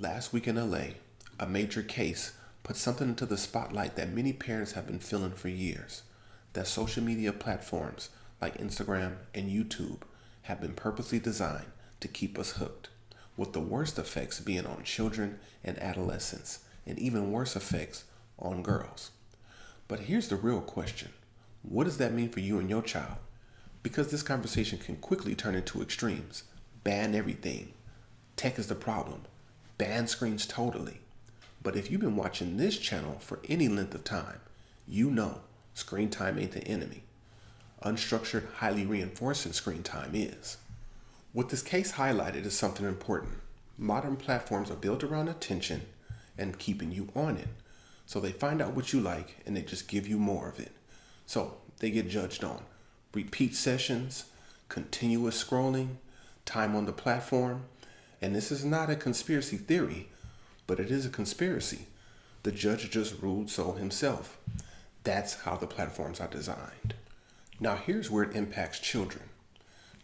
Last week in LA, a major case put something into the spotlight that many parents have been feeling for years. That social media platforms like Instagram and YouTube have been purposely designed to keep us hooked, with the worst effects being on children and adolescents, and even worse effects on girls. But here's the real question. What does that mean for you and your child? Because this conversation can quickly turn into extremes. Ban everything. Tech is the problem. Ban screens totally. But if you've been watching this channel for any length of time, you know screen time ain't the enemy. Unstructured, highly reinforcing screen time is. What this case highlighted is something important. Modern platforms are built around attention and keeping you on it. So they find out what you like and they just give you more of it. So they get judged on repeat sessions, continuous scrolling, time on the platform. And this is not a conspiracy theory, but it is a conspiracy. The judge just ruled so himself. That's how the platforms are designed. Now here's where it impacts children.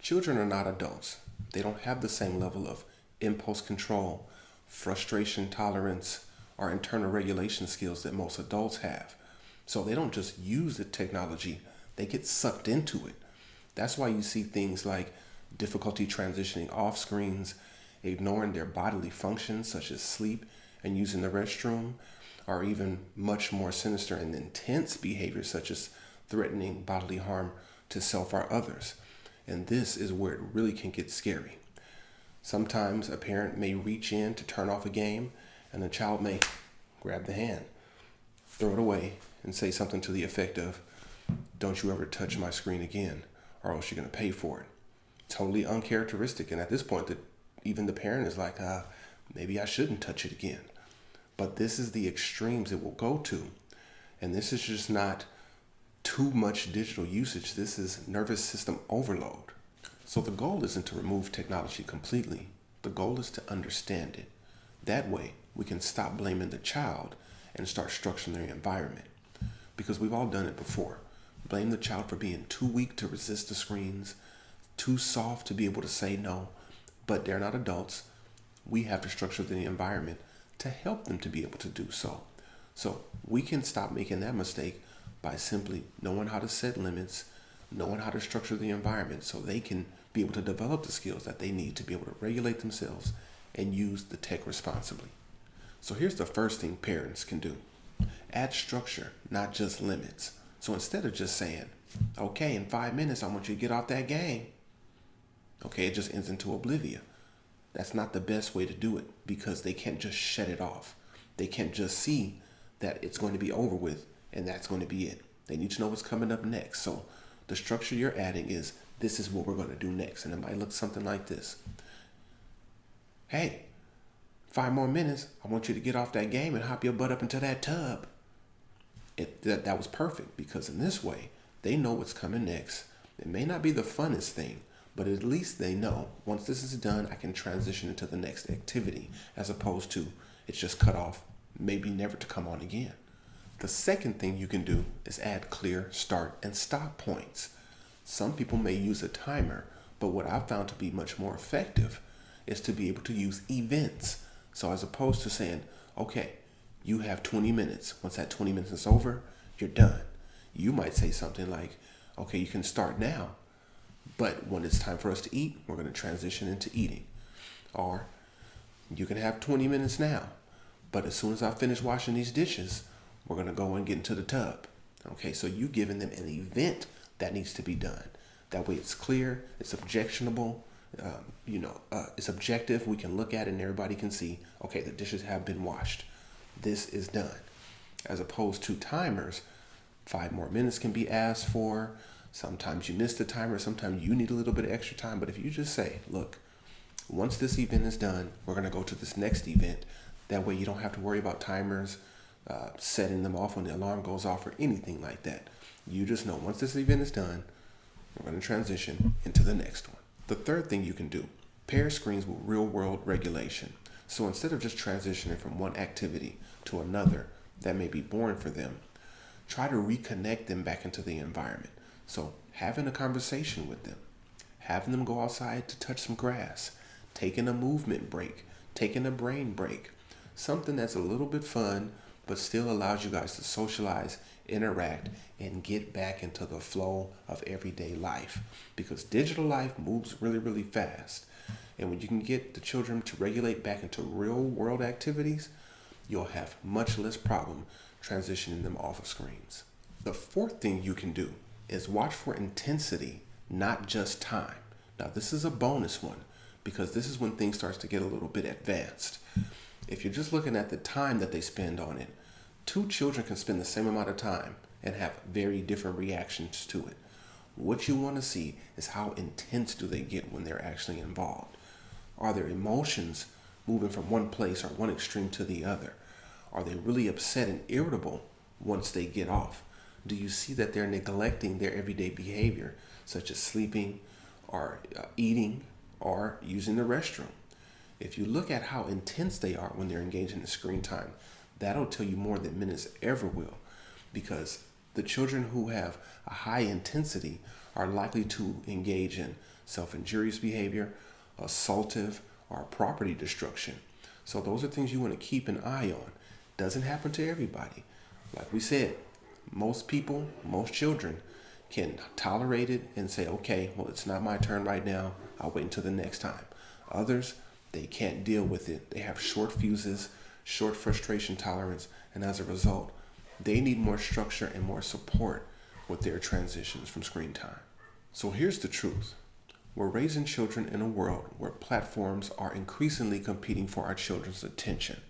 Children are not adults. They don't have the same level of impulse control, frustration tolerance, or internal regulation skills that most adults have. So they don't just use the technology, they get sucked into it. That's why you see things like difficulty transitioning off screens, ignoring their bodily functions such as sleep and using the restroom, or even much more sinister and intense behaviors such as threatening bodily harm to self or others. And this is where it really can get scary. Sometimes a parent may reach in to turn off a game and the child may grab the hand, throw it away, and say something to the effect of, "Don't you ever touch my screen again, or else you're going to pay for it." Totally uncharacteristic. And at this point, even the parent is like, maybe I shouldn't touch it again. But this is the extremes it will go to. And this is just not too much digital usage. This is nervous system overload. So the goal isn't to remove technology completely. The goal is to understand it. That way, we can stop blaming the child and start structuring their environment. Because we've all done it before. Blame the child for being too weak to resist the screens, too soft to be able to say no, but they're not adults. We have to structure the environment to help them to be able to do so. So we can stop making that mistake by simply knowing how to set limits, knowing how to structure the environment so they can be able to develop the skills that they need to be able to regulate themselves and use the tech responsibly. So here's the first thing parents can do. Add structure, not just limits. So instead of just saying, okay, in 5 minutes, I want you to get off that game. Okay, it just ends into oblivion. That's not the best way to do it because they can't just shut it off. They can't just see that it's going to be over with and that's going to be it. They need to know what's coming up next. So the structure you're adding is, this is what we're going to do next. And it might look something like this. Hey, 5 more minutes, I want you to get off that game and hop your butt up into that tub. That was perfect because in this way, they know what's coming next. It may not be the funnest thing, but at least they know once this is done, I can transition into the next activity as opposed to it's just cut off, maybe never to come on again. The second thing you can do is add clear start and stop points. Some people may use a timer, but what I've found to be much more effective is to be able to use events. So as opposed to saying, okay, you have 20 minutes. Once that 20 minutes is over, you're done. You might say something like, okay, you can start now, but when it's time for us to eat, we're going to transition into eating. Or you can have 20 minutes now, but as soon as I finish washing these dishes, we're going to go and get into the tub. Okay, so you giving them an event that needs to be done. That way it's clear, it's objectionable, it's objective. We can look at it and everybody can see, okay, the dishes have been washed. This is done. As opposed to timers, 5 more minutes can be asked for. Sometimes you miss the timer. Sometimes you need a little bit of extra time. But if you just say, look, once this event is done, we're going to go to this next event. That way you don't have to worry about timers, setting them off when the alarm goes off or anything like that. You just know once this event is done, we're going to transition into the next one. The third thing you can do, pair screens with real world regulation. So instead of just transitioning from one activity to another that may be boring for them, try to reconnect them back into the environment. So having a conversation with them, having them go outside to touch some grass, taking a movement break, taking a brain break, something that's a little bit fun, but still allows you guys to socialize, interact, and get back into the flow of everyday life. Because digital life moves really, really fast. And when you can get the children to regulate back into real world activities, you'll have much less problem transitioning them off of screens. The fourth thing you can do is watch for intensity, not just time. Now, this is a bonus one because this is when things starts to get a little bit advanced. If you're just looking at the time that they spend on it, two children can spend the same amount of time and have very different reactions to it. What you want to see is how intense do they get when they're actually involved. Are their emotions moving from one place or one extreme to the other? Are they really upset and irritable once they get off? Do you see that they're neglecting their everyday behavior, such as sleeping or eating or using the restroom? If you look at how intense they are when they're engaged in the screen time, that'll tell you more than minutes ever will, because the children who have a high intensity are likely to engage in self-injurious behavior, assaultive, or property destruction. So those are things you want to keep an eye on. Doesn't happen to everybody. Like we said, most people, most children can tolerate it and say, okay, well, it's not my turn right now. I'll wait until the next time. Others, they can't deal with it. They have short fuses, short frustration tolerance, and as a result, they need more structure and more support with their transitions from screen time. So here's the truth. We're raising children in a world where platforms are increasingly competing for our children's attention.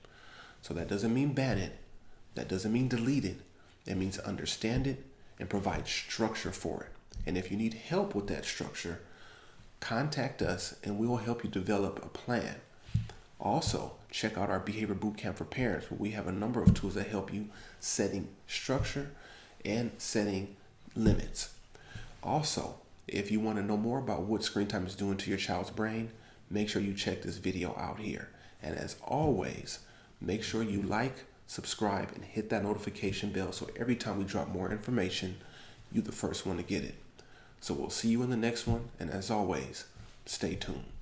So that doesn't mean ban it. That doesn't mean delete it. It means understand it and provide structure for it. And if you need help with that structure, contact us and we will help you develop a plan. Also, check out our Behavior Bootcamp for Parents, where we have a number of tools that help you setting structure and setting limits. Also, if you want to know more about what screen time is doing to your child's brain, make sure you check this video out here. And as always, make sure you like, subscribe, and hit that notification bell so every time we drop more information, you're the first one to get it. So we'll see you in the next one, and as always, stay tuned.